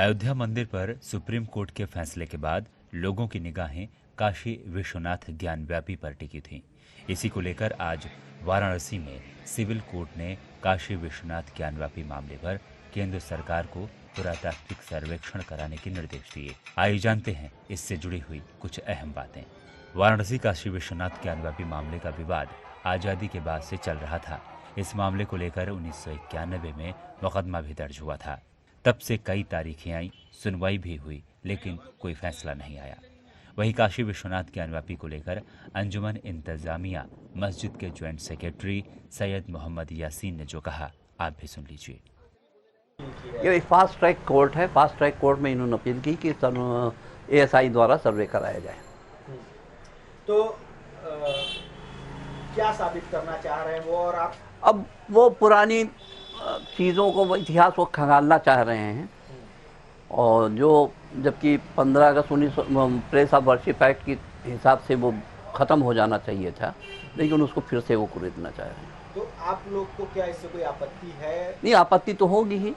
अयोध्या मंदिर पर supreme court के फैसले के बाद लोगों की निगाहें काशी विश्वनाथ ज्ञानव्यापी पर टिकी थीं। इसी को लेकर आज वाराणसी में सिविल कोर्ट ने काशी विश्वनाथ ज्ञानव्यापी मामले पर केंद्र सरकार को पुरातात्विक सर्वेक्षण कराने के निर्देश दिए। आइए जानते हैं इससे जुड़ी हुई कुछ अहम बातें। वाराणसी काशी विश्वनाथ ज्ञानव्यापी मामले का विवाद आजादी के बाद से चल रहा था। इस मामले को लेकर 1991 में मुकदमा भी दर्ज हुआ था। तब से कई तारीखें आई, सुनवाई भी हुई, लेकिन कोई फैसला नहीं आया। वहीं काशी विश्वनाथ ज्ञानव्यापी को लेकर अंजुमन इंतजामिया मस्जिद के ज्वाइंट सेक्रेटरी सैयद मोहम्मद यासीन ने जो कहा, आप भी सुन लीजिए। ये एक फास्ट ट्रैक कोर्ट है। फास्ट ट्रैक कोर्ट में इन्होंने अपील की कि ASI द्वारा सर्वे कराया जाए। तो क्या साबित करना चाह रहे हैं वो, और आप अब वो पुरानी चीज़ों को, इतिहास को खंगालना चाह रहे हैं। और जो जबकि 15 अगस्त 1900 प्रेस ऑफ वर्शिप एक्ट के हिसाब से वो ख़त्म हो जाना चाहिए था, लेकिन उसको फिर से वो खरीदना चाह रहे हैं। तो आप लोग को क्या इससे कोई आपत्ति है? नहीं, आपत्ति तो होगी ही।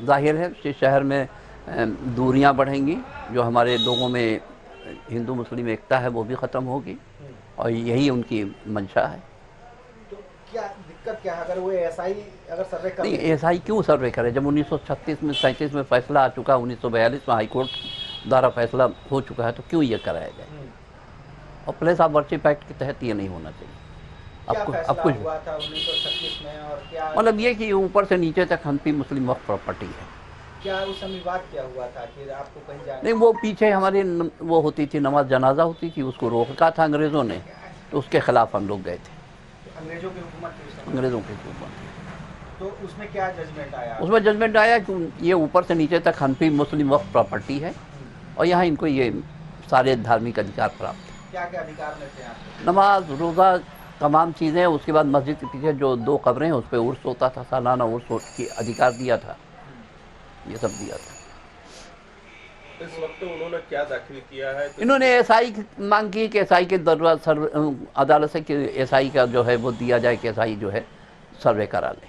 जाहिर है कि शहर में दूरियां बढ़ेंगी, जो हमारे लोगों में हिंदू मुस्लिम एकता है वो भी ख़त्म होगी, और यही उनकी मंशा है। तो क्या दिक्कत क्या है अगर वो ASI अगर सर्वे कर? नहीं, ASI क्यों सर्वे करे? जब 1936 में 37 में फैसला आ चुका, 1942 में हाईकोर्ट द्वारा फैसला हो चुका है, तो क्यों ये कराया जाए? और प्लेस ऑफ वर्शिप एक्ट के तहत ये नहीं होना चाहिए। अब कुछ हुआ था 1936 में, और क्या मतलब ये कि ऊपर से नीचे तक हनफी मुस्लिम वक्फ प्रॉपर्टी है। क्या उस समय विवाद क्या हुआ था कि आपको कहीं जाना? नहीं, वो पीछे हमारी वो होती थी, नमाज जनाजा होती थी, उसको रोका था अंग्रेज़ों ने, तो उसके खिलाफ हम लोग गए थे। अंग्रेजों की हुकूमत थी? अंग्रेज़ों की हुकूमत। तो उसमें क्या जजमेंट आया? उसमें जजमेंट आया कि ये ऊपर से नीचे तक हनफी मुस्लिम वक्फ प्रॉपर्टी है, और यहाँ इनको ये सारे धार्मिक अधिकार प्राप्त है। क्या क्या अधिकार में थे आप? नमाज, रोज़ा, तमाम चीज़ें। उसके बाद मस्जिद के पीछे जो 2 कब्रें हैं, उस पर उर्स होता था, सालाना उर्स की अधिकार दिया था, ये सब दिया था। इस वक्त उन्होंने क्या दाखिल किया है? तो इन्होंने ASI की मांग की कि ASI के अदालत से कि ASI का जो है वो दिया जाए कि ASI जो है सर्वे करा ले।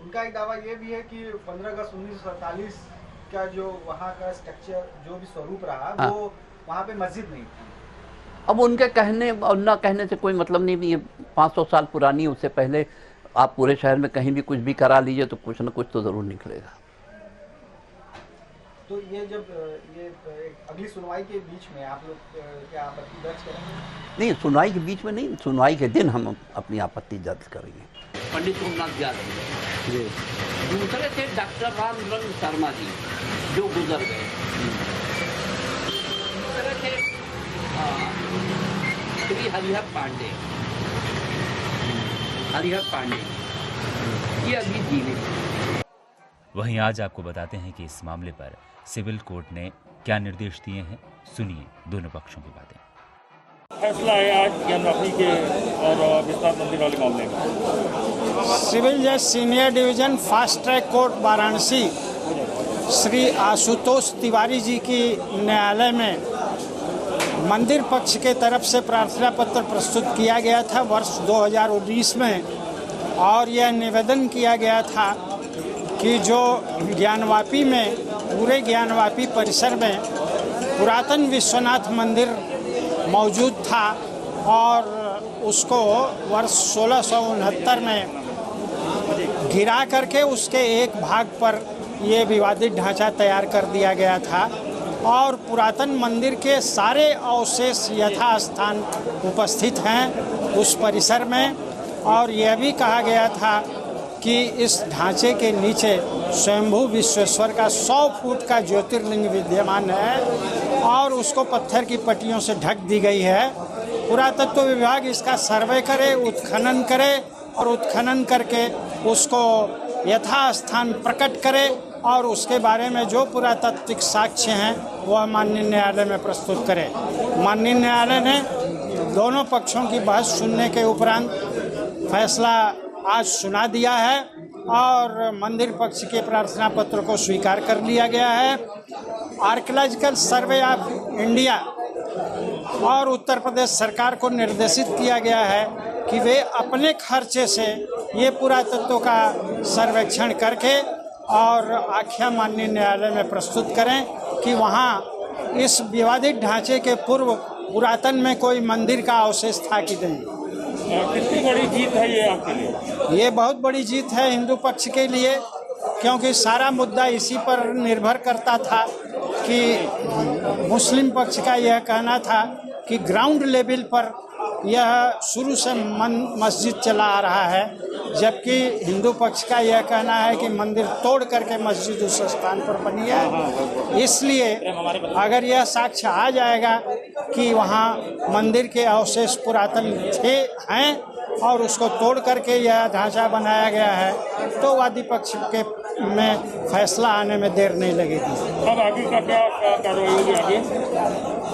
उनका एक दावा ये भी है कि 15 अगस्त 1947 का जो वहाँ का स्ट्रक्चर, जो भी स्वरूप रहा, हाँ, वो वहाँ पे मस्जिद नहीं थी। अब उनके कहने और ना कहने से कोई मतलब नहीं। ये 500 साल पुरानी, उससे पहले आप पूरे शहर में कहीं भी कुछ भी करा लीजिए तो कुछ ना कुछ तो ज़रूर निकलेगा। तो ये जब ये अगली सुनवाई के बीच में आप लोग क्या आपत्ति दर्ज करेंगे? नहीं, सुनवाई के बीच में नहीं, सुनवाई के दिन हम अपनी आपत्ति दर्ज करेंगे। पंडित सोमनाथ यादव जी, दूसरे थे डॉक्टर रामरंग शर्मा जी जो गुजर गए, दूसरे थे श्री हरिहर पांडे, ये अभी जीवित। वहीं आज आपको बताते हैं कि इस मामले पर सिविल कोर्ट ने क्या निर्देश दिए हैं। सुनिए दोनों पक्षों की बातें। फैसला है आज ज्ञानव्यापी के और विश्वनाथ मंदिर वाले मामले में। सिविल जज senior division fast track court Varanasi Shri Ashutosh Tiwari ji की न्यायालय में मंदिर पक्ष के तरफ से प्रार्थना पत्र प्रस्तुत किया गया था वर्ष 2019 में, और यह निवेदन किया गया था कि जो ज्ञानव्यापी में, पूरे ज्ञानव्यापी परिसर में पुरातन विश्वनाथ मंदिर मौजूद था, और उसको वर्ष 1669 में गिरा करके उसके एक भाग पर ये विवादित ढांचा तैयार कर दिया गया था, और पुरातन मंदिर के सारे अवशेष यथास्थान उपस्थित हैं उस परिसर में। और यह भी कहा गया था कि इस ढांचे के नीचे स्वयंभू विश्वेश्वर का 100 फुट का ज्योतिर्लिंग विद्यमान है, और उसको पत्थर की पट्टियों से ढक दी गई है। पुरातत्व विभाग इसका सर्वे करे, उत्खनन करे, और उत्खनन करके उसको यथास्थान प्रकट करे, और उसके बारे में जो पुरातात्विक साक्ष्य हैं वह माननीय न्यायालय में प्रस्तुत करें। माननीय न्यायालय ने दोनों पक्षों की बहस सुनने के उपरांत फैसला आज सुना दिया है, और मंदिर पक्ष के प्रार्थना पत्र को स्वीकार कर लिया गया है। आर्कियोलॉजिकल सर्वे ऑफ इंडिया और उत्तर प्रदेश सरकार को निर्देशित किया गया है कि वे अपने खर्चे से ये पुरातत्व का सर्वेक्षण करके और आख्या माननीय न्यायालय में प्रस्तुत करें कि वहाँ इस विवादित ढांचे के पूर्व पुरातन में कोई मंदिर का अवशेष था कि नहीं। कितनी बड़ी जीत है ये आपके लिए? ये बहुत बड़ी जीत है हिंदू पक्ष के लिए, क्योंकि सारा मुद्दा इसी पर निर्भर करता था कि मुस्लिम पक्ष का यह कहना था कि ग्राउंड लेवल पर यह शुरू से मस्जिद चला आ रहा है, जबकि हिंदू पक्ष का यह कहना है कि मंदिर तोड़ करके मस्जिद उस स्थान पर बनी है। इसलिए अगर यह साक्ष्य आ जाएगा कि वहाँ मंदिर के अवशेष पुरातन हैं और उसको तोड़ करके यह ढांचा बनाया गया है, तो वादी पक्ष के में फैसला आने में देर नहीं लगेगी। अब आगे का क्या कार्रवाई होगी?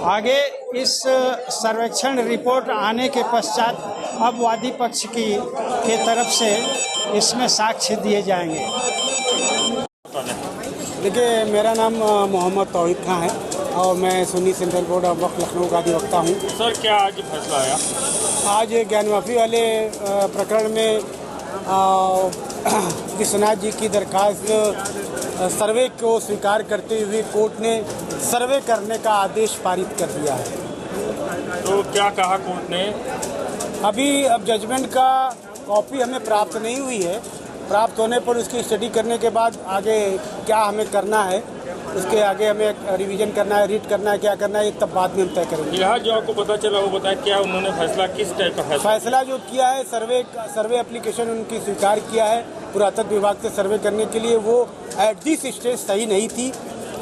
आगे इस सर्वेक्षण रिपोर्ट आने के पश्चात अब वादी पक्ष के तरफ से इसमें साक्ष्य दिए जाएंगे। देखिए, मेरा नाम मोहम्मद तौहीद खां है और मैं सुन्नी सेंट्रल बोर्ड ऑफ वक्फ लखनऊ का अधिवक्ता हूँ। सर, क्या आज फैसला आया? आज ज्ञानवापी वाले प्रकरण में विश्वनाथ जी की दरखास्त सर्वे को स्वीकार करते हुए कोर्ट ने सर्वे करने का आदेश पारित कर दिया है। तो क्या कहा कोर्ट ने? अब जजमेंट का कॉपी हमें प्राप्त नहीं हुई है। प्राप्त होने पर उसकी स्टडी करने के बाद आगे क्या हमें करना है, उसके आगे हमें रिवीजन करना है, रीड करना है, क्या करना है, ये तब बाद में हम तय करेंगे। यहाँ जो आपको पता चला वो बताएं, क्या उन्होंने फैसला, किस टाइप का फैसला जो किया है, सर्वे एप्लीकेशन उनकी स्वीकार किया है पुरातत्व विभाग से सर्वे करने के लिए। वो एट दिस स्टेज सही नहीं थी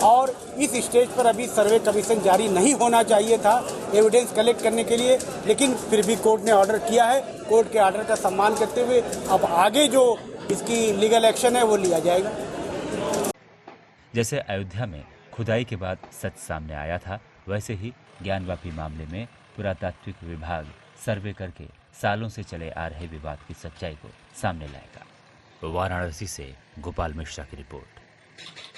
और इस स्टेज पर अभी सर्वे कमीशन जारी नहीं होना चाहिए था एविडेंस कलेक्ट करने के लिए, लेकिन फिर भी कोर्ट ने ऑर्डर किया है। कोर्ट के ऑर्डर का सम्मान करते हुए अब आगे जो इसकी लीगल एक्शन है वो लिया जाएगा। जैसे अयोध्या में खुदाई के बाद सच सामने आया था, वैसे ही ज्ञानवापी मामले में पुरातात्विक विभाग सर्वे करके सालों से चले आ रहे विवाद की सच्चाई को सामने लाएगा। वाराणसी से गोपाल मिश्रा की रिपोर्ट।